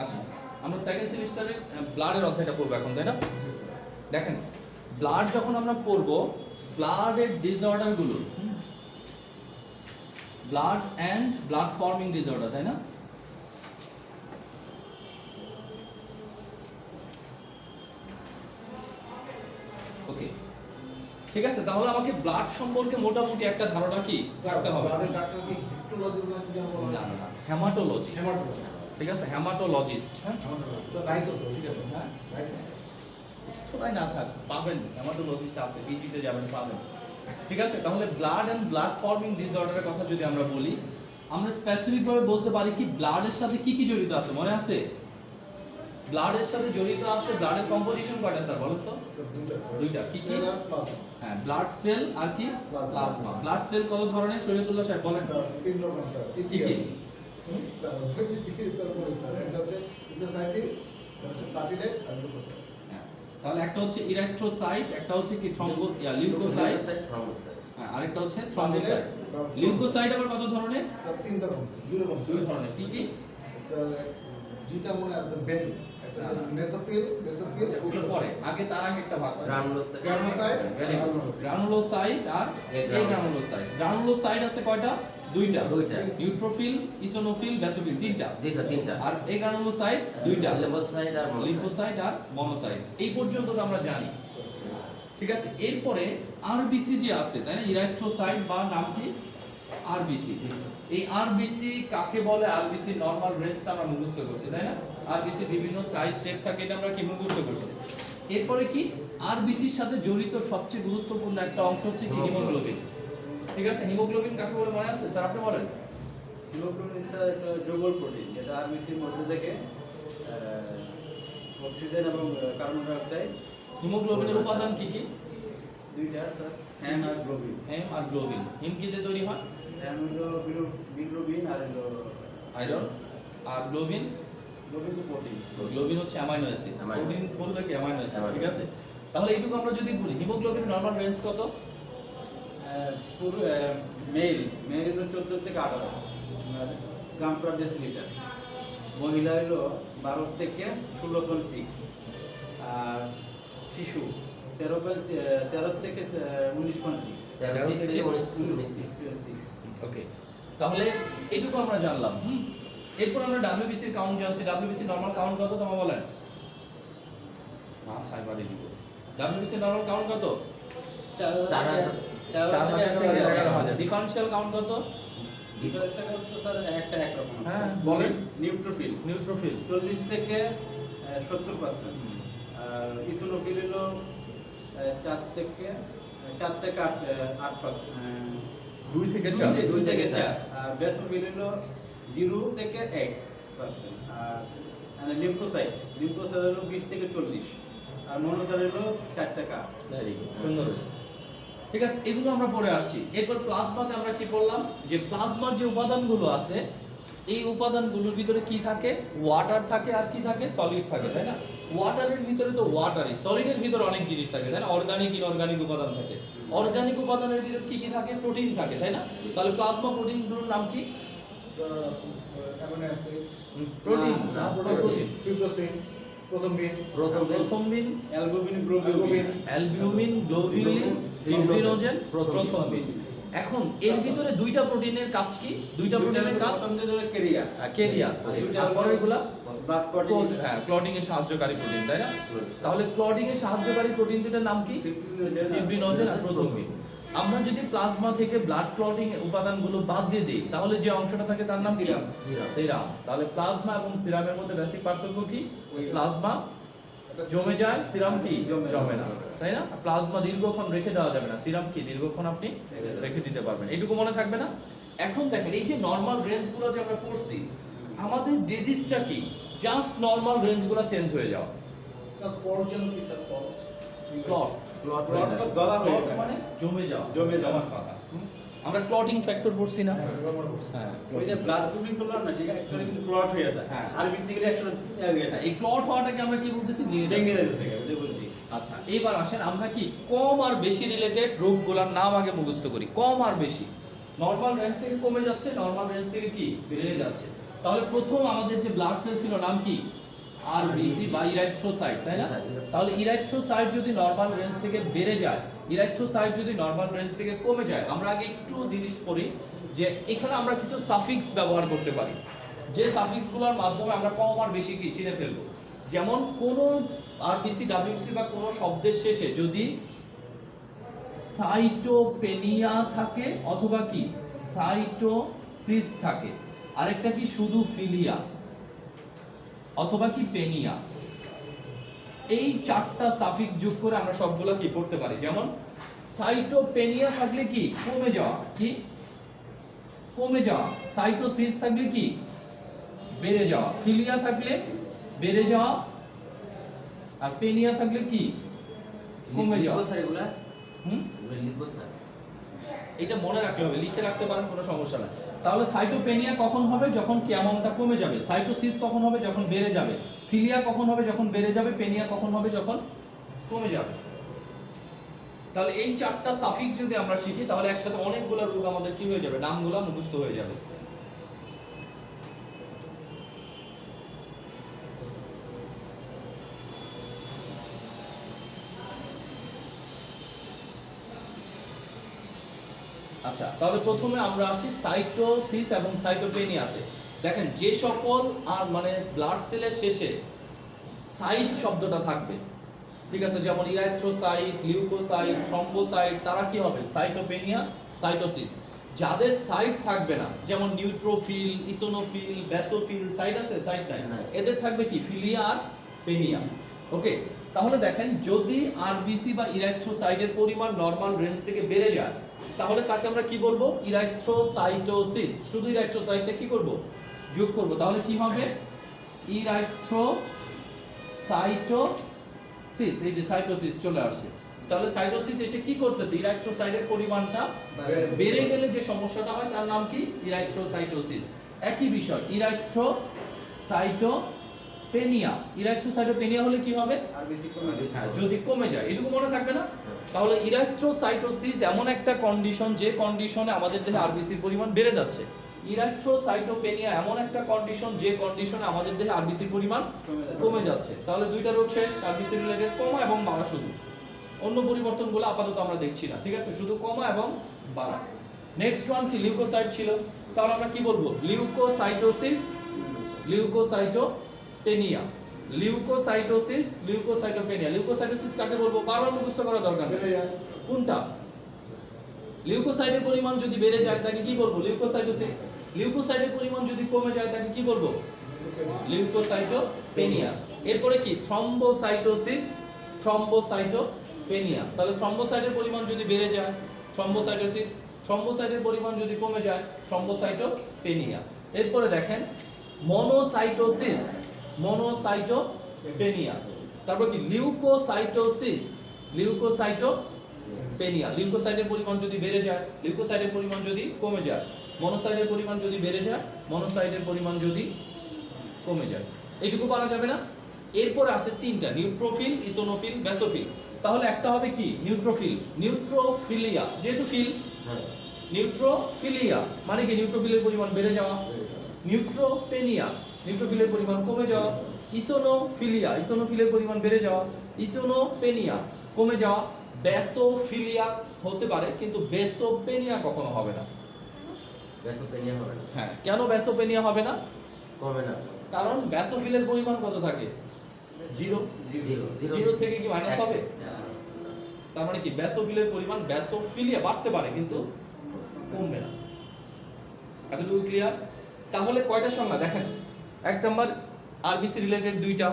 আচ্ছা, আমরা সেকেন্ড সেমিস্টারে ব্লাডের অধ্যায়টা পড়বো এখন, তাই না? দেখেন, ব্লাড যখন আমরা পড়বো, ব্লাডের ডিসঅর্ডারগুলো, blood and blood forming disorder, তাই না? ওকে, ঠিক আছে। তাহলে আমাকে ব্লাড সম্পর্কে মোটামুটি একটা ধারণা কি রাখতে হবে? না না, হেমাটোলজি। ঠিক আছে, হেমাটোলজিস্ট। হ্যাঁ, ঠিক আছে। হ্যাঁ, সবাই না থাক, পাবেন, হেমাটোলজিস্ট আছে, পিজিতে যাবেন, পাবেন। ঠিক আছে, তাহলে ব্লাড এন্ড ব্লাড ফর্মিং ডিসঅর্ডারের কথা যদি আমরা বলি, আমরা স্পেসিফিক ভাবে বলতে পারি কি ব্লাডের সাথে কি কি জড়িত আছে, মনে আছে? ব্লাডের সাথে জড়িত আছে, ব্লাডের কম্পোজিশন কয়টা স্যার বলেন তো? দুইটা। কি কি? হ্যাঁ, ব্লাড সেল আর কি প্লাজমা। ব্লাড সেল কত ধরনের শরীয়তুল্লাহ সাহেব বলেন? তিন রকম স্যার। কি কি? স্যার একটা হচ্ছে ইথ্রোসাইটিস, একটা হচ্ছে প্লাটিলেট আর লিউকোসাইট। তাহলে একটা হচ্ছে ইরেক্ট্রোসাইট, একটা হচ্ছে কি লিউকোসাইট, হ্যাঁ, আরেকটা হচ্ছে থ্রম্বোসাইট। লিউকোসাইট আবার কত ধরনের? স্যার তিন রকম, দুই ধরনের। কি কি? স্যার যেটা মনে আছে বেন, একটা হচ্ছে নেসোফিল, পরে আগে তার আগে একটা ভাগ আছে, গ্রানুলোসাইট, গ্রানুলোসাইট আর এগ্রানুলোসাইট। গ্রানুলোসাইট আছে কয়টা? দুইটা। নিউট্রোফিল, ইসোনোফিল, বেসোফিল, তিনটা। আর এগ্রানুলোসাইট দুইটা, লিম্ফোসাইট আর মনোসাইট। এই পর্যন্ত আমরা জানি। ঠিক আছে, এরপরে আরবিসি যে আছে, তাই না? ইরেক্ট্রোসাইট বা নাম কি? আরবিসি। এই আরবিসি কাকে বলে? আরবিসি নরমাল রেঞ্জটা আমরা মুখস্থ করছি, তাই না? আরবিসি বিভিন্ন সাইজ শেপ থাকে, এটা আমরা কি মুখস্থ করছি। এরপরে কি আরবিসির সাথে জড়িত সবচেয়ে গুরুত্বপূর্ণ একটা অংশ হচ্ছে কি হিমোগ্লোবিন। ঠিক আছে, হিমোগ্লোবিন কাকে বলে মনে আছে স্যার, আপনি বলেন? হিমোগ্লোবিন স্যার একটা যৌগল প্রোটিন, যেটা আরবিসির মধ্যে থেকে অক্সিজেন এবং কার্বন ডাই অক্সাইড। হিমোগ্লোবিনের উপাদান কি কি? দুইটা স্যার, হেম আর গ্লোবিন। হেম আর গ্লোবিন। হিম কি দিয়ে তৈরি হয়? হেম হলো বিলিরুবিন আর হলো আয়রন, আর গ্লোবিন গ্লোবিন তো প্রোটিন। গ্লোবিন হচ্ছে অ্যামাইনো অ্যাসিড। প্রোটিন বলতে কি অ্যামাইনো অ্যাসিড। ঠিক আছে, তাহলে এইটুকু আমরা যদি বলি হিমোগ্লোবিনের নরমাল রেঞ্জ কত? পুরো মেল হলো 14 থেকে 18 গ্রাম পার ডেসিলিটার। মহিলা হলো 12 থেকে 16.6, আর শিশু 13 থেকে 19.6। ওকে, তাহলে এইটুকু আমরা জানলাম। এরপর আমরা ডাব্লিউবিসির কাউন্ট জানছি। ডাব্লিউবিসির নরমাল কাউন্ট কত তোমরা বলেন? মাথায় বাড়ি দিব। ডাব্লিউবিসির নরমাল কাউন্ট কত? 4,000। ডিফারেনশিয়াল কাউন্ট কত? ডিফারেনশিয়াল তো স্যার একটা একরকম আছে। হ্যাঁ, বলেন। নিউট্রোফিল 40 থেকে 70%, আর ইসোনোফিল হলো 4 থেকে 8%, 2 থেকে 4। 2 থেকে 4। আর বেসোফিল হলো 0 থেকে 1%, আর লিম্ফোসাইট হলো 20 থেকে 40, আর মনোসাইট হলো 4 থেকে 8। ভেরি গুড, সুন্দর হয়েছে। ঠিক আছে, এগুলো আমরা পরে আসছি। এরপর প্লাজমাতে আমরা কি বললাম? যে প্লাজমার যে উপাদানগুলো আছে, এই উপাদানগুলোর ভিতরে কি থাকে? ওয়াটার থাকে, আর কি থাকে? সলিড থাকে, তাই না? ওয়াটারের ভিতরে তো ওয়াটারই, সলিডের ভিতরে অনেক জিনিস থাকে, তাই না? অর্গানিক, ইনঅর্গানিক উপাদান থাকে। অর্গানিক উপাদানের ভিতরে কি কি থাকে? প্রোটিন থাকে, তাই না? তাহলে প্লাজমা প্রোটিনগুলোর নাম কি? Amino acid, protein, plasma protein. ফিব্রোসিন, prothrombin, albumin, albumin, globulin, fibrinogen, prothrombin. এখন এর ভিতরে দুইটা প্রোটিনের কাজ কি? দুইটা প্রোটিনের কাজ ক্যারিয়ার, আর পরেরগুলা ব্লাড প্রোটিন, হ্যাঁ, ক্লটিং এর সাহায্যকারী প্রোটিন, তাই না? তাহলে ক্লটিং এর সাহায্যকারী প্রোটিন দুটোর নাম কি? ফিব্রিনোজেন আর প্রথমবিন। আমরা যদি প্লাজমা থেকে ব্লাড ক্লটিং উপাদানগুলো বাদ দিয়ে দিই, তাহলে যে অংশটা থাকে তার নাম কি? সিরাম। তাহলে প্লাজমা এবং সিরামের মধ্যে বেসিক পার্থক্য কি? প্লাজমা জমে যায়, সিরাম কি জমে না, তাই না? প্লাজমা দীর্ঘক্ষণ রেখে দেওয়া যাবে না, সিরাম কি দীর্ঘক্ষণ আপনি রেখে দিতে পারবেন। এইটুকু মনে থাকবে না? এখন দেখেন, এই যে নরমাল রেঞ্জগুলো যে আমরা করছি, আমাদের ডিজিজটা কি? জাস্ট নরমাল রেঞ্জগুলো চেঞ্জ হয়ে যাওয়া। স্যার পর্ট যেন কি স্যার? ক্লট তো গলা হয়ে যায়, মানে জমে যাওয়ার কথা। আমরা ক্লটিং ফ্যাক্টর পড়ছি না? হ্যাঁ, ওই যে ব্লাড গ্রুপিং করলাম না, যেটা অ্যাকচুয়ালি কিন্তু ক্লট হয়ে যায়। হ্যাঁ। আর বেসিক্যালি অ্যাকচুয়ালি হয়ে যায়, এই ক্লট হওয়াটাকে আমরা কি বলতেছি? ভেঙে যাচ্ছে, এটা বলছি। আচ্ছা, এবার আসেন আমরা কি কম আর বেশি রিলেটেড রোগগুলোর নাম আগে মুখস্থ করি। কম আর বেশি, নরমাল রেঞ্জ থেকে কমে যাচ্ছে, নরমাল রেঞ্জ থেকে কি বেড়ে যাচ্ছে। তাহলে প্রথম আমাদের যে ব্লাড সেল ছিল নাম কি আরবিসি বা ইরাইথ্রোসাইট, তাই না? তাহলে ইরাইথ্রোসাইট যদি নরমাল রেঞ্জ থেকে বেড়ে যায়, ইরাইথ্রোসাইট যদি নরমাল রেঞ্জ থেকে কমে যায়, আমরা আগে একটু জিনিস করি যে এখানে আমরা কিছু সাফিক্স ব্যবহার করতে পারি, যে সাফিক্সগুলোর মাধ্যমে আমরা কম আর বেশি কি চিনে ফেলবো। যেমন কোন আরবিসি ডাব্লিউসি বা কোন শব্দের শেষে যদি সাইটোপেনিয়া থাকে অথবা কি সাইটোসিস থাকে, আরেকটা কি শুধু ফিলিয়া অথবা কি পেনিয়া, এই চারটা সাফিক্স যোগ করে আমরা সবগুলো কি পড়তে পারি। যেমন সাইটোপেনিয়া থাকলে কি কমে যাওয়া, কি কমে যাওয়া, সাইটোসিস থাকলে কি বেড়ে যাওয়া, ফিলিয়া থাকলে বেড়ে যাওয়া, আর পেনিয়া থাকলে কি কমে যাওয়া। এটা মনে রাখতে হবে, লিখে রাখতে পারেন, কোনো সমস্যা নাই। তাহলে সাইটোপেনিয়া কখন হবে? যখন কি অ্যামাউন্টটা কমে যাবে। সাইটোসিস কখন হবে? যখন বেড়ে যাবে। ফিলিয়া কখন হবে? যখন বেড়ে যাবে। পেনিয়া কখন হবে? যখন কমে যাবে। তাহলে এই চারটা সাফিক্স যদি আমরা শিখি তাহলে একসাথে অনেকগুলো রোগ আমাদের কি হয়ে যাবে, নামগুলো মুখস্থ হয়ে যাবে। আচ্ছা, তাহলে প্রথমে আমরা আসি সাইটোসিস এবং সাইটোপেনিয়াতে। দেখেন যে সকল আর মানে ব্লাড সেলের শেষে সাইট শব্দটা থাকবে, ঠিক আছে, যেমন ইরাইথ্রোসাইট, লিউকোসাইট, থ্রম্বোসাইট, তারা কি হবে সাইটোপেনিয়া, সাইটোসিস। যাদের সাইট থাকবে না, যেমন নিউট্রোফিল, ইসোনোফিল, বেসোফিল, সাইট আছে, সাইট নাই, এদের থাকবে কি ফিলিয়া আর পেনিয়া। ওকে, তাহলে দেখেন যদি আরবিসি বা ইরাইথ্রোসাইটের পরিমাণ নরমাল রেঞ্জ থেকে বেড়ে যায় তাহলে তাকে আমরা কি বলবো, ইরাইথ্রোসাইটোসিস। শুধু ইরাইথ্রোসাইটটা কি করব, যোগ করব, তাহলে কি হবে ইরাইথ্রোসাইটোসিস। এই যে সাইটোসিস চলে আসছে, তাহলে সাইটোসিস এসে কি করতেছে, ইরাইথ্রোসাইটের পরিমাণটা বেড়ে গেলে যে সমস্যাটা হয় তার নাম কি ইরাইথ্রোসাইটোসিস। একই বিষয় ইরাইথ্রোসাইটোপেনিয়া, ইরাইথ্রোসাইটোপেনিয়া হলে কি হবে, আরবিসি কমে যায়। যদি কমে যায়, এটুকু মনে থাকবে না? তাহলে ইরাইথ্রোসাইটোসিস এমন একটা কন্ডিশন যে কন্ডিশনে আমাদের দেহে আরবিসির পরিমাণ বেড়ে যাচ্ছে। ইরাইথ্রোসাইটোপেনিয়া এমন একটা কন্ডিশন যে কন্ডিশনে আমাদের দেহে আরবিসির পরিমাণ কমে যাচ্ছে। তাহলে দুইটা রোগ শেষ, আরবিসি রিলেটেড, কমা এবং বাড়া শুধু। অন্য পরিবর্তনগুলো আপাতত আমরা দেখছি না, ঠিক আছে, শুধু কমা এবং বাড়া। নেক্সট ওয়ান কি লিউকোসাইট ছিল, তাহলে আমরা কি বলবো, লিউকোসাইটোসিস, লিউকোসাইটোপেনিয়া, লিউকোসাইটোসিস, লিউকোসাইটোপেনিয়া। লিউকোসাইটোসিস কাকে বলবো, বারবার মুখস্থ করা দরকার নেই। কোনটা? লিউকোসাইটের পরিমাণ যদি বেড়ে যায় তাকে কি বলবো, লিউকোসাইটোসিস। লিউকোসাইটের পরিমাণ যদি কমে যায় তাকে কি বলবো, লিউকোসাইটোপেনিয়া। এরপরে কি থ্রম্বোসাইটোসিস, থ্রম্বোসাইটোপেনিয়া। তাহলে থ্রম্বোসাইটের পরিমাণ যদি বেড়ে যায় থ্রম্বোসাইটোসিস, থ্রম্বোসাইটের পরিমাণ যদি কমে যায় থ্রম্বোসাইটোপেনিয়া। এরপরে দেখেন মনোসাইটোসিস, মনোসাইটোপেনিয়া। তারপর কি লিউকোসাইটোসিস, লিউকোসাইটোপেনিয়া। লিউকোসাইটের পরিমাণ যদি বেড়ে যায়, লিউকোসাইটের পরিমাণ যদি কমে যায়, মনোসাইটের পরিমাণ যদি বেড়ে যায়, মনোসাইটের পরিমাণ যদি কমে যায়। এইটুকু পারা যাবে না? এরপরে আছে তিনটা, নিউট্রোফিল, ইসোনোফিল, বেসোফিল। তাহলে একটা হবে কি নিউট্রোফিল, নিউট্রোফিলিয়া, যেহেতু ফিল, নিউট্রোফিলিয়া মানে কি নিউট্রোফিলের পরিমাণ বেড়ে যাওয়া। নিউট্রোপেনিয়া, নিউট্রোফিলের পরিমাণ কমে যাওয়া। ইসোনোফিলিয়া, ইসোনোফিলের পরিমাণ বেড়ে যাওয়া। ইসোনোপেনিয়া, কমে যাওয়া। বেসোফিলিয়া হতে পারে কিন্তু বেসোপেনিয়া কখনো হবে না। বেসোপেনিয়া হবে না। হ্যাঁ, কেন বেসোপেনিয়া হবে না? কমবে না। কারণ বেসোফিলের পরিমাণ কত থাকে, জিরো। জিরো থেকে কি মাইনাস হবে? তার মানে কি বেসোফিলের পরিমাণ, বেসোফিলিয়া বাড়তে পারে কিন্তু কমবে না। এতটুকু ক্লিয়ার? তাহলে কয়টা সংজ্ঞা দেখেন, এক নাম্বার আরবিসি রিলেটেড দুইটা,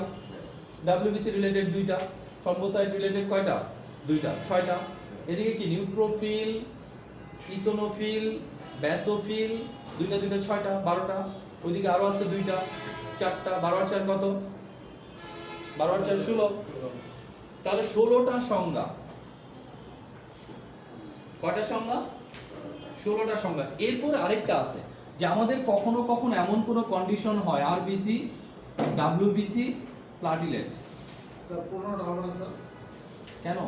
ডাব্লিউবিসি রিলেটেড দুইটা, থ্রম্বোসাইট রিলেটেড কয়টা, দুইটা, ছয়টা। এদিকে কি নিউট্রোফিল, ইসোনোফিল, বেসোফিল, দুইটা দুইটা, ছয়টা, 12টা। ওইদিকে আরো আছে দুইটা, 4টা, 12 আর 4 কত, 12 আর 4 16। তাহলে 16টা সংজ্ঞা। কয়টা সংজ্ঞা? 16টা সংজ্ঞা। এরপর আরেকটা আছে যে আমাদের কখনো কখনো এমন কোনো কন্ডিশন হয় আরবিসি, ডাব্লিউবিসি, প্লাটিলেট। স্যার 15টা হবে না স্যার? কেন?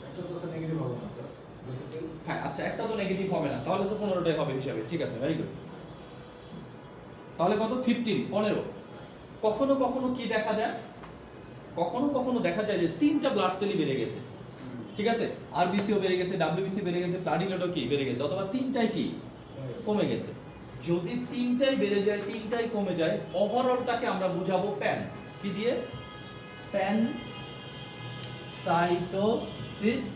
একটা তো স্যার নেগেটিভ হবে না স্যার, বেসিক্যালি। হ্যাঁ, আচ্ছা, একটা তো নেগেটিভ হবে না, তাহলে তো 15টাই হবে হিসাবে। ঠিক আছে, ভেরি গুড। তাহলে কত 15 কখনো কখনো কি দেখা যায়, কখনো কখনো দেখা যায় যে 3টা ব্লাড সেলই বেড়ে গেছে, ঠিক আছে, আরবিসিও বেড়ে গেছে, ডাব্লিউবিসি বেড়ে গেছে, প্লাটিলেটও কি বেড়ে গেছে, অথবা 3টাই কি কমে গেছে। যদি 3টাই বেড়ে যায় 3টাই কমে যায়, ওভারঅলটাকে আমরা বুঝাবো প্যান কি দিয়ে, প্যান সাইটোসিস,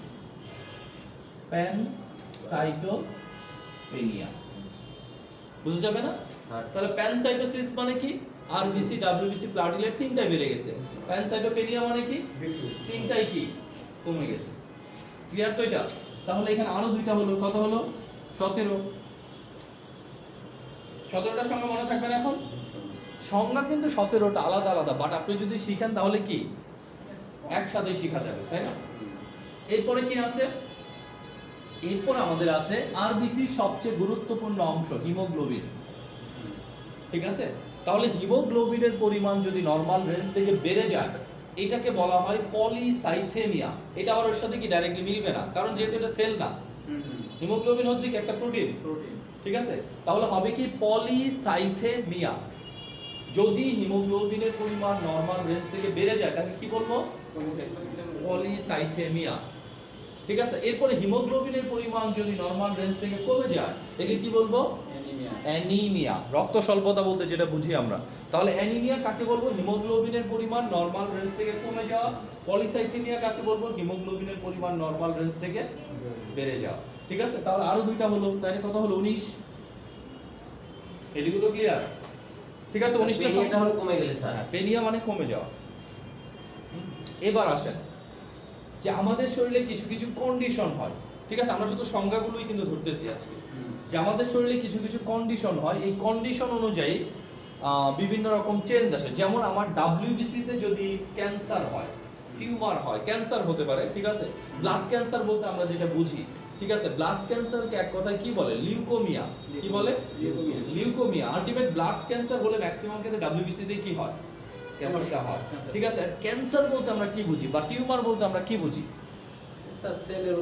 প্যান সাইটোপেনিয়া, বুঝা যাবে না? তাহলে প্যানসাইটোসিস মানে কি, আরবিসি ডাব্লিউবিসি প্লাটিলেট 3টাই বেড়ে গেছে। প্যানসাইটোপেনিয়া মানে কি, 3টাই কি কমে গেছে। ক্লিয়ার তো এটা? তাহলে এখানে আরো 2টা হলো, কত হলো 17। 17টার সঙ্গে মনে থাকবে না এখন? সংজ্ঞা কিন্তু 17টা আলাদা আলাদা, বাট আপনি যদি শিখেন তাহলে কি একসাথে শেখা যাবে, তাই না? এরপরে কি আছে, এরপর আমাদের আছে আরবিসির সবচেয়ে গুরুত্বপূর্ণ অংশ হিমোগ্লোবিন, ঠিক আছে? তাহলে হিমোগ্লোবিনের পরিমাণ যদি নরমাল রেঞ্জ থেকে বেড়ে যায় এটাকে বলা হয় পলিসাইথেমিয়া। এটা আবার ওর সাথে কি ডাইরেক্টলি মিলবে না, কারণ যেহেতু এটা সেল না, হিমোগ্লোবিন হচ্ছে কি একটা প্রোটিন, ঠিক আছে? তাহলে হবে কি পলিসাইথেমিয়া। যদি হিমোগ্লোবিনের পরিমাণ নরমাল রেঞ্জ থেকে বেড়ে যায় তাকে কি বলবো, পলিসাইথেমিয়া, ঠিক আছে? এরপরে হিমোগ্লোবিনের পরিমাণ যদি নরমাল রেঞ্জ থেকে কমে যায় একে কি বলবো, অ্যানিমিয়া। রক্ত স্বল্পতা বলতে যেটা বুঝি আমরা, তাহলে অ্যানিমিয়া কাকে বলবো, হিমোগ্লোবিনের পরিমাণ নরমাল রেঞ্জ থেকে কমে যাওয়া। পলিসাইথেমিয়া কাকে বলবো, হিমোগ্লোবিনের পরিমাণ নরমাল রেঞ্জ থেকে বেড়ে যাওয়া, ঠিক আছে? তাহলে আরো 2টা হলো, তাহলে কত হলো 19। এদিকে তো ক্লিয়ার, ঠিক আছে? 19টা পেনিয়াটা হলো কমে গেলে স্যার। পেনিয়া মানে কমে যাওয়া। এবার আসেন যে আমাদের শরীরে কিছু কিছু কন্ডিশন হয়, ঠিক আছে? আমরা শুধু সংজ্ঞাগুলোই কিন্তু ধরতেছি আজকে, যে আমাদের শরীরে কিছু কিছু কন্ডিশন হয়, এই কন্ডিশন অনুযায়ী বিভিন্ন রকম চেঞ্জ আসে। যেমন আমার ডাব্লিউবিসি তে যদি ক্যান্সার হয়, টিউমার হয়, ক্যান্সার হতে পারে, ঠিক আছে? ব্লাড ক্যান্সার বলতে আমরা যেটা বুঝি, ঠিক আছে, ব্লাড ক্যান্সারকে এক কথায় কি বলে, লিউকোমিয়া। কি বলে, লিউকোমিয়া। আলটিমেট ব্লাড ক্যান্সার হলে ম্যাক্সিমাম ক্ষেত্রে ডাব্লিউবিসি তে কি হয়, ক্যান্সারটা হয়, ঠিক আছে? ক্যান্সার বলতে আমরা কি বুঝি, বা টিউমার বলতে আমরা কি বুঝি, স্যার সেলের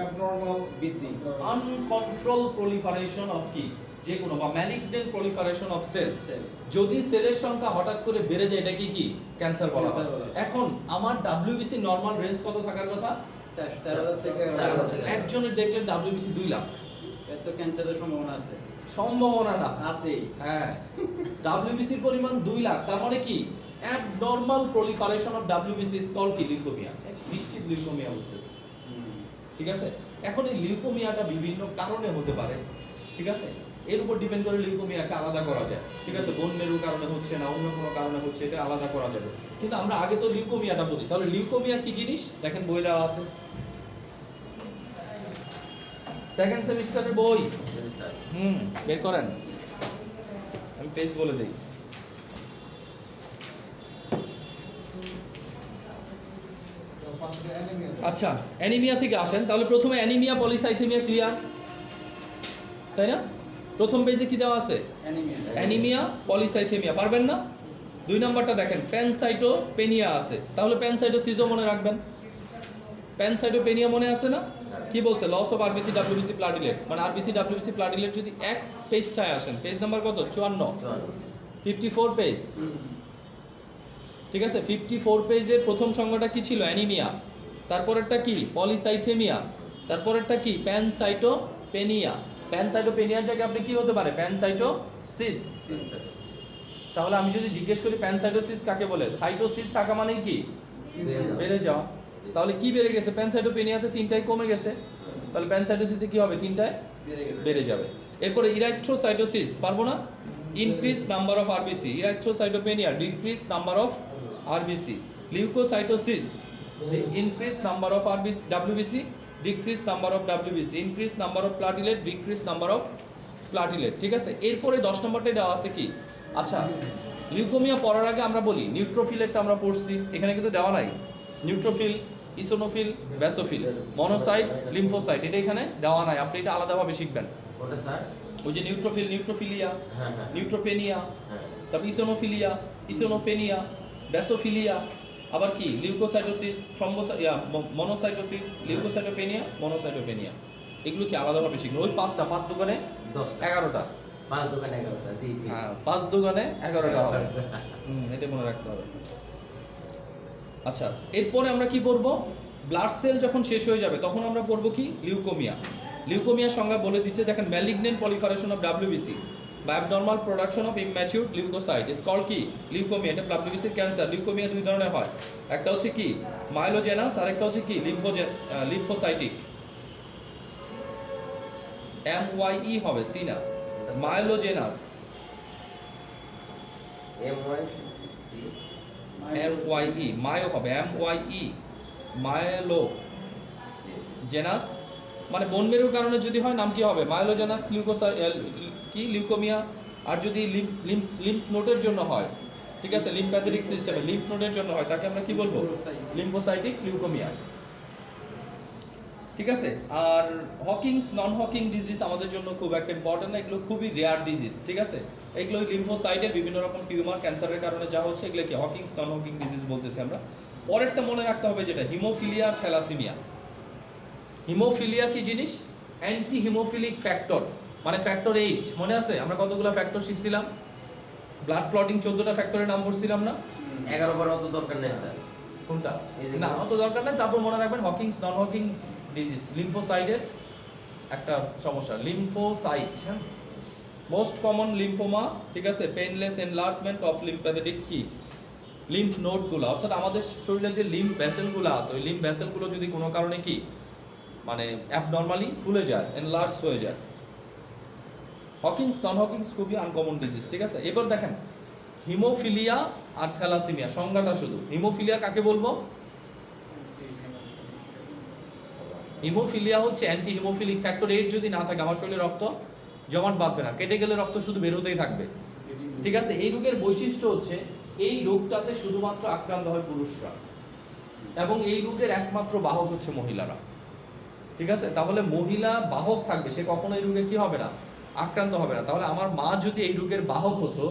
abnormal বৃদ্ধি, আনকন্ট্রোল প্রলিফারেশন অফ কি, যে কোনো, বা malignant proliferation of cell. Cell যদি সেলের সংখ্যা হঠাৎ করে বেড়ে যায় এটাকে কি ক্যান্সার বলা হয়। ক্যান্সার বলা হয়। এখন আমার ডাব্লিউবিসি নরমাল রেঞ্জ কত থাকার কথা, 4,000 থেকে 4,000 থেকে। একজনের দেখলেন ডাব্লিউবিসি 2 লাখ, এত ক্যান্সারের সম্ভাবনা আছে, সম্ভাবনা না, আছে। হ্যাঁ, ডাব্লিউবিসির পরিমাণ 2 লাখ, তার মানে কি abnormal proliferation of WBC is called কি, লিউকোমিয়া। নিশ্চিত লিউকোমিয়া বুঝতেছে, ঠিক আছে? এখন এই লিউকোমিয়াটা বিভিন্ন কারণে হতে পারে, ঠিক আছে? এর উপর ডিপেন্ড করে লিউকোমিয়াকে আলাদা করা যায়, ঠিক আছে? বোন মেরুর কারণে হচ্ছে না অন্য কোনো কারণে হচ্ছে, এটা আলাদা করা যাবে। কিন্তু আমরা আগে তো লিউকোমিয়াটা বলি। তাহলে লিউকোমিয়া কি জিনিস দেখেন, বই দেওয়া আছে, সেকেন্ড সেমিস্টারের বই, বের করেন, আমি পেজ বলে দেই। আচ্ছা, অ্যানিমিয়া থেকে আসেন, তাহলে প্রথমে অ্যানিমিয়া পলিসাইথেমিয়া ক্লিয়ার, তাই না? প্রথম পেজে কি দেওয়া আছে, অ্যানিমিয়া পলিসাইথেমিয়া, পারবেন না? 2 নাম্বারটা দেখেন, প্যানসাইটোপেনিয়া আছে, তাহলে প্যানসাইটোসিসও মনে রাখবেন। প্যানসাইটোপেনিয়া মনে আছে না? কি বলছে, loss of RBC WBC platelet, মানে আরবিসি ডাব্লিউবিসি প্লাটিলেট যদি এক পেজটায় আসেন, পেজ নাম্বার কত, 54, 54 পেজ, ঠিক আছে? 54 পেজের প্রথম সংজ্ঞাটা কি ছিল, অ্যানিমিয়া। তারপরেরটা কি, পলিসাইথেমিয়া। তারপরেরটা কি, প্যানসাইটোপেনিয়া। প্যানসাইটোপেনিয়ার জায়গায় আপনি কি হতে পারে, প্যানসাইটোসিস। তাহলে আমি যদি জিজ্ঞেস করি প্যানসাইটোসিস কাকে বলে, সাইটোসিস থাকা মানে কি, বেড়ে যাওয়া। তাহলে কি বেড়ে গেছে, প্যানসাইটোপেনিয়াতে 3টাই কমে গেছে, তাহলে প্যানসাইটোসিসে কি হবে, 3টায় বেড়ে যাবে। এরপরে ইরাইথ্রোসাইটোসিস, পারবো না, increase number of RBC. Erythrocytopenia, decrease number of RBC. Leukocytosis, increase number of RBC WBC, decrease number of WBC, increase number of platelet, decrease number of platelet, ঠিক আছে? এরপরে 10 নম্বরটাই দেওয়া আছে কি, আচ্ছা লিউকোমিয়া পড়ার আগে আমরা বলি নিউট্রোফিলেটটা আমরা পড়ছি, এখানে কিন্তু দেওয়া নাই। নিউট্রোফিল, ইসোনোফিল, ব্যাসোফিল, মনোসাইট, লিম্ফোসাইট, এটা এখানে দেওয়া নাই, আপনি এটা আলাদাভাবে শিখবেন। ওটা স্যার, ওই যে নিউট্রোফিল, নিউট্রোফিলিয়া, হ্যাঁ হ্যাঁ নিউট্রোপেনিয়া, হ্যাঁ, তারপর ইসোনোফিলিয়া, ইসোনোপেনিয়া, ব্যাসোফিলিয়া, আবার কি লিউকোসাইটোসিস, মনোসাইটোসিস, লিউকোসাইটোপেনিয়া, মনোসাইটোপেনিয়া, এগুলো কি আলাদাভাবে শিখবেন। ওই 5টা, 5 দোকানে 10টা 11টা, 5 দোকানে 11টা, জি জি। হ্যাঁ 5 দোকানে 11টা হবে। এটা মনে রাখতে হবে। আচ্ছা, এরপরে আমরা কি পড়ব? ব্লাড সেল যখন শেষ হয়ে যাবে তখন আমরা পড়ব কি? লিউকোমিয়া। লিউকোমিয়ার সংজ্ঞা বলে দিছে, দেখেন ম্যালিগন্যান্ট পলিফারেশন অফ ডাব্লিউবিসি বা abnormal production of immature leucocyte is called কি? লিউকোমিয়া। এটা ডাব্লিউবিসির ক্যান্সার। লিউকোমিয়া দুই ধরনের হয়, একটা হচ্ছে কি মাইলোজেনাস আর একটা হচ্ছে কি লিম্ফোসাইটিক। MYE হবে, সি না, মাইলোজেনাস। MYE মায়ো হবে, MYE মাইলো জেনাস মানে বোন মেরুর কারণে যদি হয় নাম কি হবে? মাইলোজেনাস কি লিউকোমিয়া। আর যদি লিম্ফ নোডের জন্য হয়, ঠিক আছে, লিম্ফ্যাথেটিক সিস্টেমে লিম্ফ নোডের জন্য হয়, তাকে আমরা কি বলবো? Lymphocytic leukaemia. ঠিক আছে। আর হকিংস নন হকিং ডিজিজ আমাদের জন্য খুব একটা ইম্পর্টেন্ট না, এগুলো খুবই রেয়ার ডিজিজ। ঠিক আছে, এগুলো লিম্ফোসাইটের বিভিন্ন রকম টিউমার ক্যান্সারের কারণে যা হচ্ছে এগুলো কি হকিংস নন হকিং ডিজিজ বলতেছি আমরা। পরেরটা মনে রাখতে হবে যেটা হিমোফিলিয়া আর থ্যালাসেমিয়া। হিমোফিলিয়া কি জিনিস? অ্যান্টি হিমোফিলিক ফ্যাক্টর, মানে ফ্যাক্টর 8 মনে আছে? আমরা কতগুলো ফ্যাক্টর শিখছিলাম? ব্লাড ক্লটিং 14টা ফ্যাক্টরের নাম পড়ছিলাম না? 11 অত দরকার নেই স্যার। কোনটা? না অত দরকার নেই। তারপর মনে রাখবেন হকিংস নন হকিং ডিজিজ, লিম্ফোসাইটের একটা সমস্যা, লিম্ফোসাইট। হ্যাঁ, মোস্ট কমন লিম্ফোমা, ঠিক আছে, পেইনলেস এনলার্জমেন্ট অফ লিম্ফ্যাথেটিক কি লিম্ফ নোডগুলো, অর্থাৎ আমাদের শরীরে যে লিম্ফ ভেসেলগুলো আছে ওই লিম্ফ ভেসেলগুলো যদি কোনো কারণে কি মানে অ্যাবনর্মালি ফুলে যায়, এনলার্জ হয়ে যায়। হকিংস নন হকিংস খুবই আনকমন ডিজিজ। ঠিক আছে, এবার দেখেন হিমোফিলিয়া আর থ্যালাসেমিয়া সংজ্ঞাটা শুধু। হিমোফিলিয়া কাকে বলবো? হিমোফিলিয়া হচ্ছে অ্যান্টি হিমোফিলিক ফ্যাক্টর 8 যদি না থাকে আমার শরীরে রক্ত জমাট বাঁধবে না, কেটে গেলে রক্ত শুধু বেরোতেই থাকবে। ঠিক আছে, এই রোগের বৈশিষ্ট্য হচ্ছে এই রোগটাতে শুধুমাত্র আক্রান্ত হয় পুরুষরা এবং এই রোগের একমাত্র বাহক হচ্ছে মহিলারা। ঠিক আছে, তাহলে মহিলা বাহক থাকবে, সে কখনো এই রোগে কি হবে না, আক্রান্ত হবে না। তাহলে আমার মা যদি এই রোগের বাহক হতো,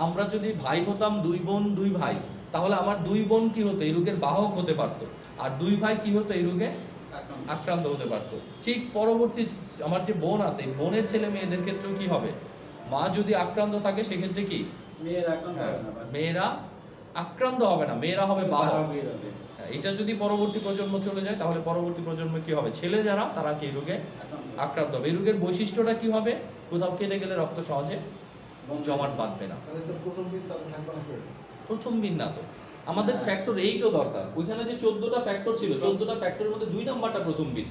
আমরা যদি ভাই হতাম, 2 বোন 2 ভাই, তাহলে আমার 2 বোন কি হতো? এই রোগের বাহক হতে পারতো, আর 2 ভাই কি হতো? এই রোগে আক্রান্ত হতে পারতো। ঠিক পরবর্তী আমার যে বোন আছে, বোনের ছেলে মেয়েদের ক্ষেত্রেও কি হবে? মা যদি আক্রান্ত থাকে সেক্ষেত্রে কি মেয়েরা আক্রান্ত হবে না, মেয়েরা হবে বাহক। এটা যদি পরবর্তী প্রজন্ম চলে যায় তাহলে পরবর্তী প্রজন্ম কি হবে? ছেলে যারা তারা কি রোগে আক্রান্ত হবে। এই রোগের বৈশিষ্ট্যটা কি হবে? কোথাও কেটে গেলে রক্ত সহজে জমাট বাঁধবে না। তাহলে স্যার প্রথম দিন তাদের থাকবে না শরীরে? প্রথম দিন না তো, আমাদের ফ্যাক্টর 8ও দরকার। ওইখানে যে 14টা ফ্যাক্টর ছিল, 14টা ফ্যাক্টরের মধ্যে 2 নাম্বারটা প্রথম দিন।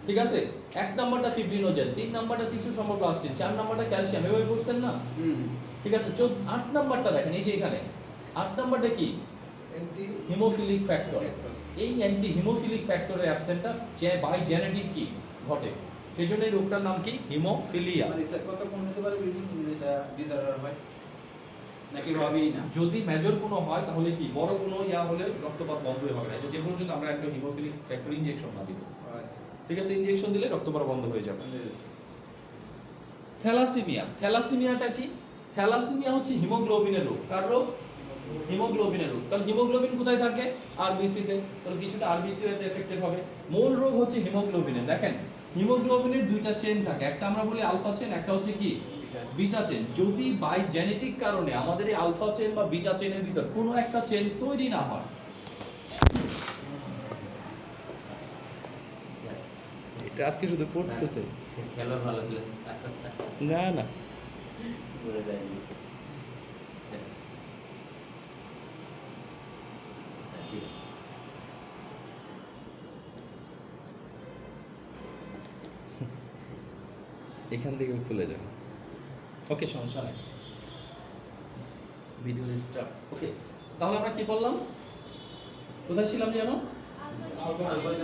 ঠিক আছে, 1 নাম্বারটা ফিব্রিনোজেন, 3 নাম্বারটা টিস্যু থ্রম্বোপ্লাস্টিন, 4 নাম্বারটা ক্যালসিয়াম, এভাবে করছেন না? ঠিক আছে, 8 নাম্বারটা দেখেন, এই যে এখানে 8 নাম্বারটা কি? Anti haemophilic factor. এই অ্যান্টি হিমোফিলিক ফ্যাক্টরের অ্যাবসেন্টটা যে বাই জেনেটিক কি ঘটে, সেজন্য এই রোগটার নাম কি? হিমোফিলিয়া। মানে স্যার কত কোন হতে পারে এটা ডিসঅর্ডার হয় নাকি হবেই না? যদি মেজর কোনো হয় তাহলে কি বড় কোনো ইয়া হলে রক্তপাত বন্ধই হবে না, যে পর্যন্ত আমরা একটা হিমোফিলিক ফ্যাক্টর ইনজেকশন না দিব। ঠিক আছে, ইনজেকশন দিলে রক্তপাত বন্ধ হয়ে যাবে। থ্যালাসেমিয়া, থ্যালাসেমিয়াটা কি? থ্যালাসেমিয়া হচ্ছে হিমোগ্লোবিনের রোগ। কার রোগ? হিমোগ্লোবিনের রোগ। তাহলে হিমোগ্লোবিন কোথায় থাকে? আরবিসি তে, তাহলে কিছুটা আরবিসি এতে এফেক্টেড হবে। মূল রোগ হচ্ছে হিমোগ্লোবিনের। দেখেন হিমোগ্লোবিনের 2টা চেন থাকে, একটা আমরা বলি আলফা চেন, একটা হচ্ছে কি বিটা চেন। যদি বাই জেনেটিক কারণে আমাদের এই আলফা চেন বা বিটা চেনের ভিতর কোনো একটা চেন তৈরি না হয়, এটা আজকে শুধু পড়তেছে খেলা ভালো ছিল না না করে দেয়নি। ঠিক আছে। এখান থেকে খুলে যাবে। ওকে, সমস্যা নাই, ভিডিও স্টার্ট। ওকে, তাহলে আমরা কি বললাম? কোথায় ছিলাম জানো?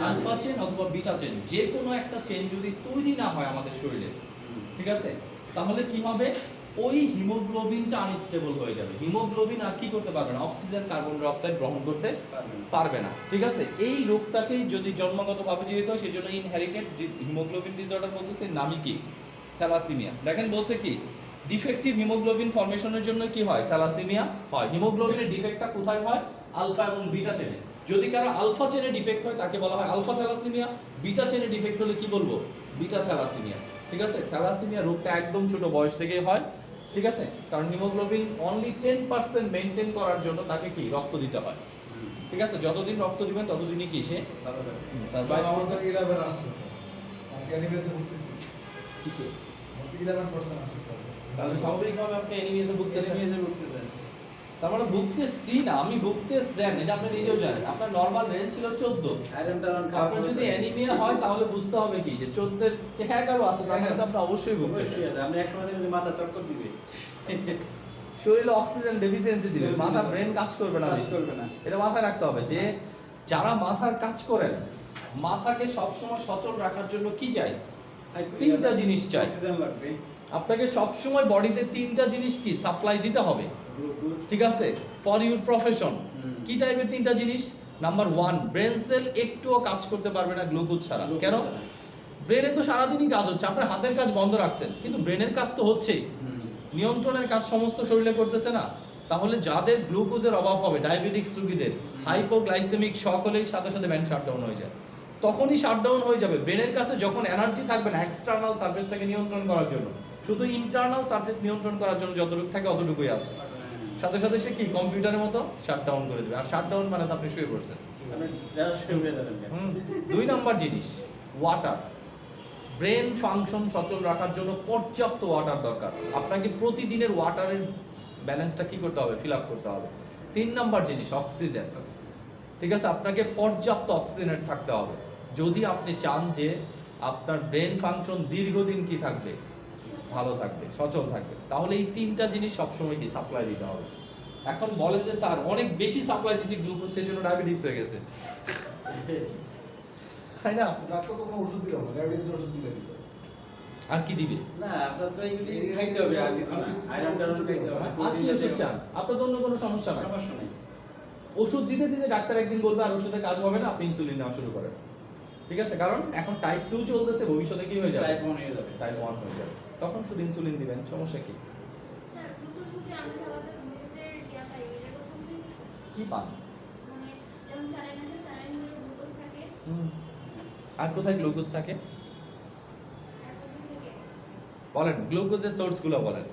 আলফা চেন অথবা বিটা চেন, যে কোনো একটা চেন যদি তৈরি না হয় আমাদের শরীরে, ঠিক আছে, তাহলে কি হবে? ওই হিমোগ্লোবিনটা আনস্টেবল হয়ে যাবে। হিমোগ্লোবিন আর কি করতে পারবে না? অক্সিজেন কার্বন ডাই অক্সাইড গ্রহণ করতে পারবে না। ঠিক আছে, এই রোগটাকে যদি জন্মগতভাবে যেহেতু হয় সেজন্য ইনহেরিটেড হিমোগ্লোবিন ডিসঅর্ডার বলতেছে, নামই কি? থ্যালাসেমিয়া। দেখেন বলছে কি ডিফেক্টিভ হিমোগ্লোবিন ফর্মেশনের জন্য কি হয়? থ্যালাসেমিয়া হয়। হিমোগ্লোবিনের ডিফেক্টটা কোথায় হয়? আলফা এবং বিটা চেনে। যদি কারো আলফা চেনে ডিফেক্ট হয় তাকে বলা হয় alpha thalassaemia, beta chain defect হলে কি বলবো? Beta thalassaemia. ঠিক আছে, থ্যালাসেমিয়া রোগটা একদম ছোট বয়স থেকেই হয়, ঠিক আছে, কারণ হিমোগ্লোবিন অনলি 10% মেনটেন করার জন্য তাকে কি রক্ত দিতে হয়, ঠিক আছে, যতদিন রক্ত দিবেন ততদিনই কি সে ভালো থাকে। স্যার আমাদের 11 আসছে স্যার, আমি অ্যানিমেতে ভুগতেছি, কিসে, আমাদের 11% আসছে স্যার। তাহলে স্বাভাবিকভাবে আপনি অ্যানিমিয়াতে ভুগতেছেন। তার মানে ভুগতেছি না, আমি ভুগতেছেন, এটা আপনি নিজেও জানেন। আপনার নরমাল রেঞ্জ ছিল 14, আয়রন টারন খাওয়া আপনার যদি অ্যানিমিয়া হয় তাহলে বুঝতে হবে কি যে 14 এর 11 আছে, তার মানে তো আপনি অবশ্যই ভুগতেছেন। আমি এক সময় দেখি মাথা চক্কর দিবে, শরীরে অক্সিজেন ডেফিসিয়েন্সি দিবে, মাথা ব্রেন কাজ করবে না, কাজ বেশি করবে না। এটা মাথায় রাখতে হবে যে যারা মাথার কাজ করেন, মাথাকে সবসময় সচল রাখার জন্য কি চাই, তিনটা জিনিস চাই। অক্সিজেন লাগবে, আপনাকে সবসময় বডিতে তিনটা জিনিস কি সাপ্লাই দিতে হবে, গ্লুকোজ, ঠিক আছে, ফর ইউর প্রফেশন। হুম। কি টাইপের তিনটা জিনিস? নাম্বার 1, ব্রেন সেল একটুও কাজ করতে পারবে না গ্লুকোজ ছাড়া। গ্লুকোজ কেন? ছাড়া। ব্রেনে তো সারাদিনই কাজ হচ্ছে, আপনার হাতের কাজ বন্ধ রাখছেন, কিন্তু ব্রেনের কাজ তো হচ্ছেই, নিয়ন্ত্রণের কাজ সমস্ত শরীরে করতেছে না। তাহলে যাদের গ্লুকোজের অভাব হবে, ডায়াবেটিক্স রোগীদের হাইপোগ্লাইসেমিক শক হলেই সাথে সাথে ব্রেন শাটডাউন হয়ে যায়, তখনই শাটডাউন হয়ে যাবে। ব্রেনের কাছে যখন এনার্জি থাকবে না এক্সটার্নাল সারফেসটাকে নিয়ন্ত্রণ করার জন্য, শুধু ইন্টারনাল সারফেস নিয়ন্ত্রণ করার জন্য যতটুকু থাকে অতটুকুই আছে, সাথে সাথে সে কি কম্পিউটারের মতো শাটডাউন করে দেবে। আর শাটডাউন মানে তো আপনি শুয়ে পড়ছেন। আপনি যারা শুয়ে উড়ে যাবেন কেন? 2 নম্বর জিনিস, ওয়াটার। ব্রেন ফাংশন সচল রাখার জন্য পর্যাপ্ত ওয়াটার দরকার। আপনাকে প্রতিদিনের ওয়াটারের ব্যালেন্সটা কি করতে হবে, ফিল আপ করতে হবে। 3 নম্বর জিনিস, অক্সিজেন। ঠিক আছে, আপনাকে পর্যাপ্ত অক্সিজেনের থাকতে হবে যদি আপনি চান যে আপনার ব্রেন ফাংশন দীর্ঘদিন কি থাকবে, ভালো থাকবে, সচল থাকবে। তাহলে এই তিনটা জিনিস সবসময় কি সাপ্লাই দিতে হবে। এখন বলেন যে স্যার অনেক বেশি সাপ্লাই দিছি গ্লুকোজ, সেই জন্য ডায়াবেটিস হয়ে গেছে, তাই না? ডাক্তার তো কোনো ওষুধ দিল না, ডায়াবেটিসের ওষুধ দিলে দিল। আর কি দিবে? না, আপনার তো এইগুলি খাইতে হবে, আর কিছু না। আয়রন টারন খাইতে হবে, আর কি ওষুধ চান? আপনার তো অন্য কোনো সমস্যা নাই। সমস্যা নেই। ওষুধ দিতে দিতে ডাক্তার একদিন বলবে আর ওষুধে কাজ হবে না, আপনি ইনসুলিন নেওয়া শুরু করেন, ঠিক আছে, কারণ এখন টাইপ 2 চলতেছে, ভবিষ্যতে কি হয়ে যাবে, টাইপ 1 হয়ে যাবে। টাইপ 1 হয়ে যাবে, তখন শুধু ইনসুলিন দিবেন, সমস্যা কি? স্যার গ্লুকোজ বলতে আমরা আলাদা গ্লুকোজের ইয়া পাই, এটা কখন থেকে স্যার? কি পান? মানে যেমন স্যালাইন আছে, স্যালাইনের গ্লুকোজ থাকে, আর কোথায় গ্লুকোজ থাকে আর কখন থেকে বলেন, গ্লুকোজের সোর্স গুলো বলেন।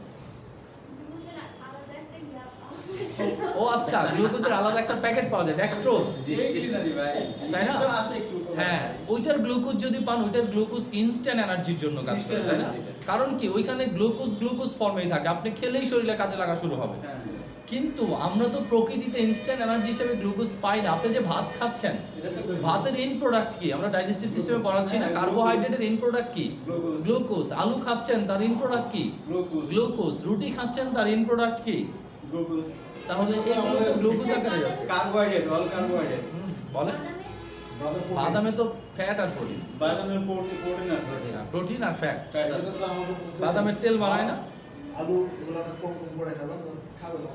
গ্লুকোজের আলাদা একটা ইয়া পাওয়া ও আচ্ছা, গ্লুকোজের আলাদা একটা প্যাকেট পাওয়া যায়, ডেক্সট্রোজ, এইগুলি না রে ভাই, তাই না? তো আছে একটু। হ্যাঁ, ওইটার গ্লুকোজ যদি পান, ওইটার গ্লুকোজ ইনস্ট্যান্ট এনার্জির জন্য কাজ করে, Instant তাই না? energy। কারণ কি ওইখানে গ্লুকোজ ফর্মেই থাকে, আপনি খেলেই শরীরে কাজে লাগা শুরু হবে। হ্যাঁ। কিন্তু আমরা তো প্রকৃতিতে ইনস্ট্যান্ট এনার্জি হিসেবে গ্লুকোজ পাই না। আপনি যে ভাত খাচ্ছেন, এটা তো ভাতের এন্ড প্রোডাক্ট কি? আমরা ডাইজেস্টিভ সিস্টেমে পড়াচ্ছি না, কার্বোহাইড্রেটের এন্ড প্রোডাক্ট কি? গ্লুকোজ। গ্লুকোজ। আলু খাচ্ছেন, তার এন্ড প্রোডাক্ট কি? গ্লুকোজ। গ্লুকোজ। রুটি খাচ্ছেন, তার এন্ড প্রোডাক্ট কি? গ্লুকোজ। তাহলে এইগুলো তো গ্লুকোজ আকারে যাচ্ছে। Carbohydrate, all carbohydrate. বলেন, বাদামে বাদামে তো ফ্যাট আর প্রোটিন, বাদামের প্রোটিন আছে। প্রোটিন আর ফ্যাট। ফ্যাট এটা আছে। স্যার আমাদের বলছে, বাদামের তেল বানায় না? আলু এগুলো কম কম করে খাবেন, খাবে না।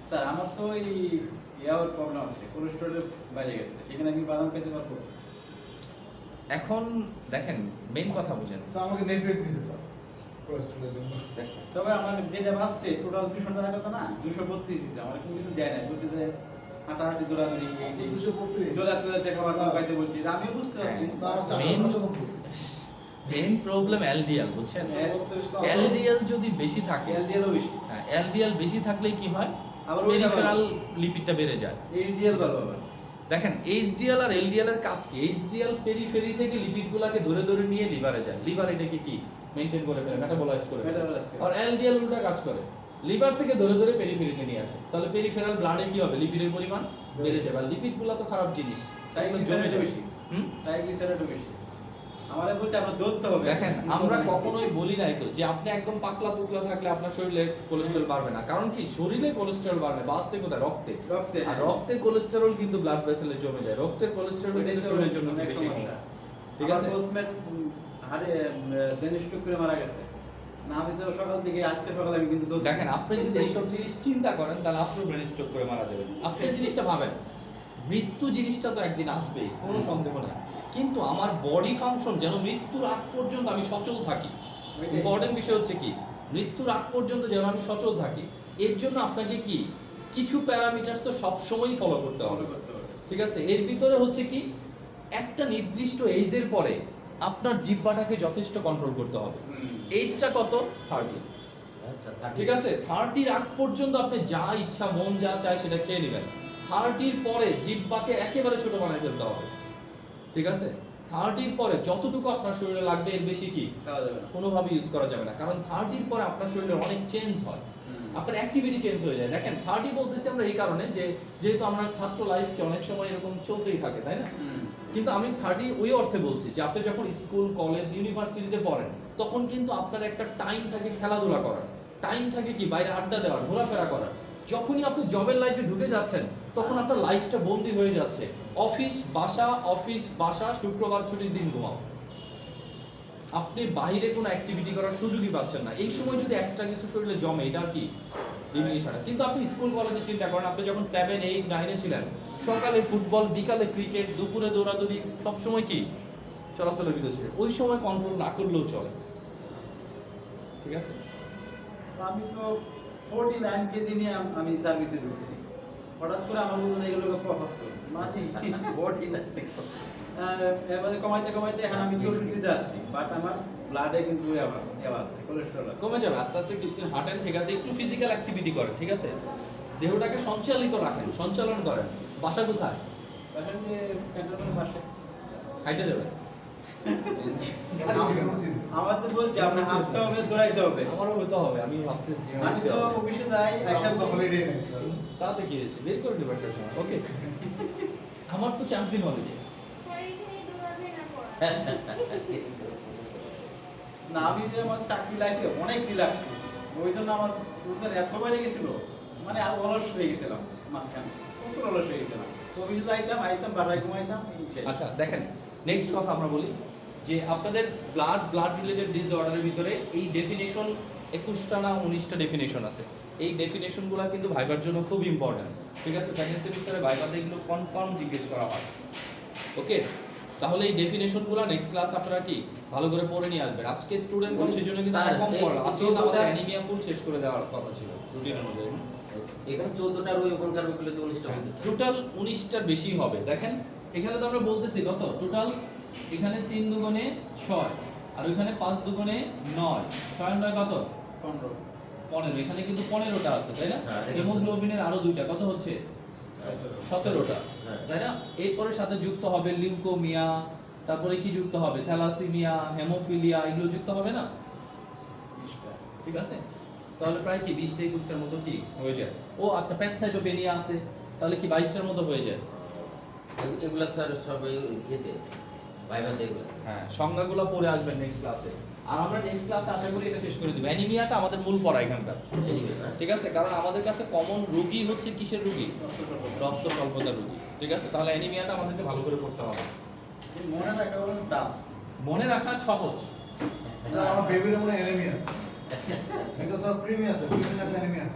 স্যার আমার তো এই ইয়ার প্রবলেম আছে, কোলেস্টেরল বাইরে গেছে, সেখানে আমি বাদাম খেতে পারবো? এখন দেখেন, মেইন কথা বুঝেন। স্যার আমাকে নেফেট দিছে স্যার কোলেস্টেরলের জন্য। তবে আমার যেটা বাঁচছে টোটাল 200 টাকা কথা না, 232 দিছে। আমার কোনো কিছু দেয় না, বলছে যে হাঁটাহাঁটি দৌড়াদৌড়ি এই যে 232 দৌড়াতে দৌড়াতে খাবার পাইতে বলছি, এটা আমিও বুঝতে পারছি। স্যার আমার Main- 495। মেইন প্রবলেম এলডিএল, বুঝছেন? হ্যাঁ। এলডিএল যদি বেশি থাকে, এলডিএলও বেশি, হ্যাঁ, এলডিএল বেশি থাকলেই কি হয়, আবার ওইটা পেরিফেরাল ভালো। লিপিডটা বেড়ে যায়। এইচডিএল ভালো আবার। দেখেন, এইচডিএল আর এলডিএল এর কাজ কি? এইচডিএল পেরিফেরি থেকে লিপিডগুলোকে ধরে ধরে নিয়ে লিভারে যায়, লিভার এটাকে কি মেইনটেইন করে ফেলে, মেটাবলাইজ করে ফেলে। Metabolize করে। আর এলডিএল উল্টা কাজ করে, লিভার থেকে ধরে ধরে পেরিফেরিতে নিয়ে আসে। তাহলে পেরিফেরাল ব্লাডে কি হবে, লিপিডের পরিমাণ বেড়ে যাবে। আর লিপিডগুলো তো খারাপ জিনিস, এগুলো জমে ট্রাইগ্লিসারাইডও যাবে। বেশি। হুম? ট্রাইগ্লিসারাইডও বেশি। আমারে বলছে আমরা ধরতে হবে। দেখেন, আমরা কখনোই বলি নাই তো যে আপনি একদম পাতলা পুতলা থাকলে আপনার শরীরে কোলেস্টেরল বাড়বে না। কারণ কি, শরীরে কোলেস্টেরল বাড়বে, বাড়ছে কোথায়? রক্তে। রক্তে। আর রক্তে কোলেস্টেরল কিন্তু ব্লাড ভেসেলে জমে যায়। রক্তের কোলেস্টেরল কিন্তু শরীরের জন্য অনেক বেশি সমস্যা। ঠিক আমার আছে? পোস্টম্যান হাড়ে ব্রেন স্ট্রোক করে মারা গেছে। না, আমি তো সকাল থেকে আজকে সকালে আমি কিন্তু দৌড়ছি। দেখেন, আপনি যদি এইসব জিনিস চিন্তা করেন তাহলে আপনি ব্রেন স্ট্রোক করে মারা যাবেন। আপনি এই জিনিসটা ভাবেন, মৃত্যু জিনিসটা তো একদিন আসবেই, কোনো সন্দেহ নেই, কিন্তু আমার বডি ফাংশন যেন মৃত্যুর আগ পর্যন্ত আমি সচল থাকি। ওইটাই। ইম্পর্টেন্ট বিষয় হচ্ছে কি, মৃত্যুর আগ পর্যন্ত যেন আমি সচল থাকি। এর জন্য আপনাকে কি কিছু প্যারামিটারস তো সবসময়ই ফলো করতে হবে, করতে হবে। ঠিক আছে? এর ভিতরে হচ্ছে কি, একটা নির্দিষ্ট এজের পরে আপনার জিহ্বাটাকে যথেষ্ট কন্ট্রোল করতে হবে। এইজটা কত? 30। আচ্ছা, ঠিক আছে, 30 আগ পর্যন্ত আপনি যা ইচ্ছা মন যা চায় সেটা খেয়ে নেবেন। 30 পরে জিহ্বাকে একেবারে ছোট বানায় ফেলতে হবে। ঠিক আছে, 30 পরে যতটুকু আপনার শরীরে লাগবে এর বেশি কি খাওয়া যাবে না। কোনোভাবে ইউজ করা যাবে না, কারণ 30 পরে আপনার শরীরে অনেক চেঞ্জ হয়, আপনার অ্যাক্টিভিটি চেঞ্জ হয়ে যায়। দেখেন 30 বলতেছি আমরা এই কারণে যে যেহেতু আমরা ছাত্র লাইফকে অনেক সময় এরকম চলতেই থাকে, তাই না? কিন্তু আমি 30 ওই অর্থে বলছি যে আপনি যখন স্কুল কলেজ ইউনিভার্সিটিতে পড়েন তখন কিন্তু আপনার একটা টাইম থাকে খেলাধুলা করার, টাইম থাকে কি বাইরে আড্ডা দেওয়ার, ঘোরাফেরা করার। যখনই আপনি জবের লাইফে ঢুকে যাচ্ছেন তখন আপনার লাইফটা বন্দি হয়ে যাচ্ছে, অফিস বাসা, শুক্রবার ছুটির দিন ঘুমাও, আপনি বাইরে কোনো অ্যাক্টিভিটি করার সুযোগই পাচ্ছেন না। এই সময় যদি এক্সট্রা কিছু শরীরে জমে এটা আর কি ডিমিনিশ হয়। কিন্তু আপনি স্কুল কলেজে চিন্তা করেন, আপনি যখন 7, 8, 9 ছিলেন, সকালে ফুটবল, বিকালে ক্রিকেট, দুপুরে দৌড়াদৌড়ি, সব সময় কি চলাচলের ভিতরে ছিলেন, ওই সময় কন্ট্রোল না করলেও চলে। ঠিক আছে, আমি তো 49 কেজি নিয়ে আমি সার্ভিসে ঢুকছি, হঠাৎ করে আমার মনে হয় এগুলো 75 মানে বডি না এবারে কমাইতে কমাইতে এখন আমি 24 আসছি, বাট আমার ব্লাডে কিন্তু আছে কোলেস্টেরল আছে। কমে যাবে আস্তে আস্তে, কিছুদিন হাঁটেন, ঠিক আছে, একটু ফিজিক্যাল অ্যাক্টিভিটি করেন, ঠিক আছে, দেহটাকে সঞ্চালিত রাখেন, সঞ্চালন করেন। বাসা কোথায়? এখন যে ক্যান্টনমেন্ট বাসে হাইটে যাবেন। আমার তো বলছি আপনার হাঁটতে হবে, দৌড়াইতে হবে। আমারও হতে হবে, আমি ভাবতেছি যে আমি তো অফিসে যাই, আইসা তো হলিডে নাই স্যার। তাতে কি হয়েছে, বের করে নেবো একটা সময়। ওকে, আমার তো 4 দিন হলিডে। স্যার এখানে দৌড়াবে না পড়া। না আমি যে আমার চাকরি লাইফে অনেক রিল্যাক্স করছি, ওই জন্য আমার ওজন এত বেড়ে গেছিল, মানে আর অলস হয়ে গেছিলাম মাঝখানে, প্রচুর অলস হয়ে গেছিলাম। অফিসে যাইতাম, আইতাম, বাসায় ঘুমাইতাম, এই শেষ। আচ্ছা দেখেন, নেক্সট কথা আমরা বলি যে আপনাদের ব্লাড রিলেটেড ডিসঅর্ডারের ভিতরে এই ডেফিনেশন 21টা না 19টা ডেফিনেশন আছে। এই ডেফিনেশনগুলো কিন্তু ভাইবার জন্য খুব ইম্পর্টেন্ট। ঠিক আছে, সেকেন্ড সেমিস্টারে ভাইবাতে এগুলো কনফার্ম জিজ্ঞেস করা হয়। ওকে, তাহলে এই ডেফিনেশনগুলো নেক্সট ক্লাস আপনারা কি ভালো করে পড়ে নিয়ে আসবেন। আজকে স্টুডেন্ট কোন সেজন্য কিন্তু স্যার, কম পড়া, এই আজকে কিন্তু আমাদের 14টা অ্যানিমিয়া ফুল শেষ করে দেওয়ার কথা ছিল রুটিন অনুযায়ী। এখানে 14টা রোই ওখানকার ওগুলোতে 19টা বলতেছে। টোটাল 19টার বেশি হবে। দেখেন এখানে তো আমরা বলতেছি কত টোটাল, এখানে 3 দুগুণে 6 আর ওইখানে 5 দুগুণে 9, 6 আর 9 কত? 15। এখানে কিন্তু 15টা আছে, তাই না? হ্যাঁ, এখানে হিমোগ্লোবিনের আরো 2টা, কত হচ্ছে? 17টা, হ্যাঁ। তাই না? এরপরে সাথে যুক্ত হবে লিউকোমিয়া, তারপরে কি যুক্ত হবে? থ্যালাসেমিয়া, হেমোফিলিয়া, এগুলো যুক্ত হবে না? ঠিক আছে, তাহলে প্রায় কি 20টা 21টার মতো কি হয়ে যায়। ও আচ্ছা, প্যানসাইটোপেনিয়া আছে, তাহলে কি 22টার মতো হয়ে যায়। এগুলা স্যার সব ইয়েতে ভাইবাতে এগুলো। হ্যাঁ, সংজ্ঞাগুলো পড়ে আসবেন নেক্সট ক্লাসে। আর আমরা নেক্সট ক্লাসে আশা করি এটা শেষ করে দেব। অ্যানিমিয়াটা আমাদের মূল পড়া এখানকার, এনিমে না ঠিক আছে, কারণ আমাদের কাছে কমন রোগী হচ্ছে কিসের রোগী? রক্ত স্বল্পতার রোগী। ঠিক আছে, তাহলে অ্যানিমিয়াটা আমাদেরকে ভালো করে পড়তে হবে। মনে রাখা হলো টাফ। মনে রাখা সহজ। স্যার আমার বেবির মনে এনিমিয়া আছে। এটা সব প্রিমিয়াম আছে, প্রিমিয়াম থাকলে এনিমিয়া।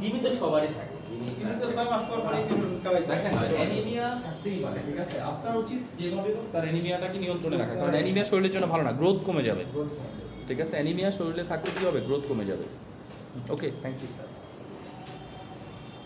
টিভি তো সবারই থাকে। কিন্তু তো 6 মাস পর পরই কিন্তু খাওয়াই দেখেন অ্যানিমিয়া থাকতেই পারে, ঠিক আছে, আপনার উচিত যেভাবে হোক তার অ্যানিমিয়াটাকে নিয়ন্ত্রণে রাখা, কারণ অ্যানিমিয়া শরীরের জন্য ভালো না, গ্রোথ কমে যাবে। ঠিক আছে, অ্যানিমিয়া শরীরে থাকলে কি হবে? গ্রোথ কমে যাবে। ওকে, থ্যাংক ইউ।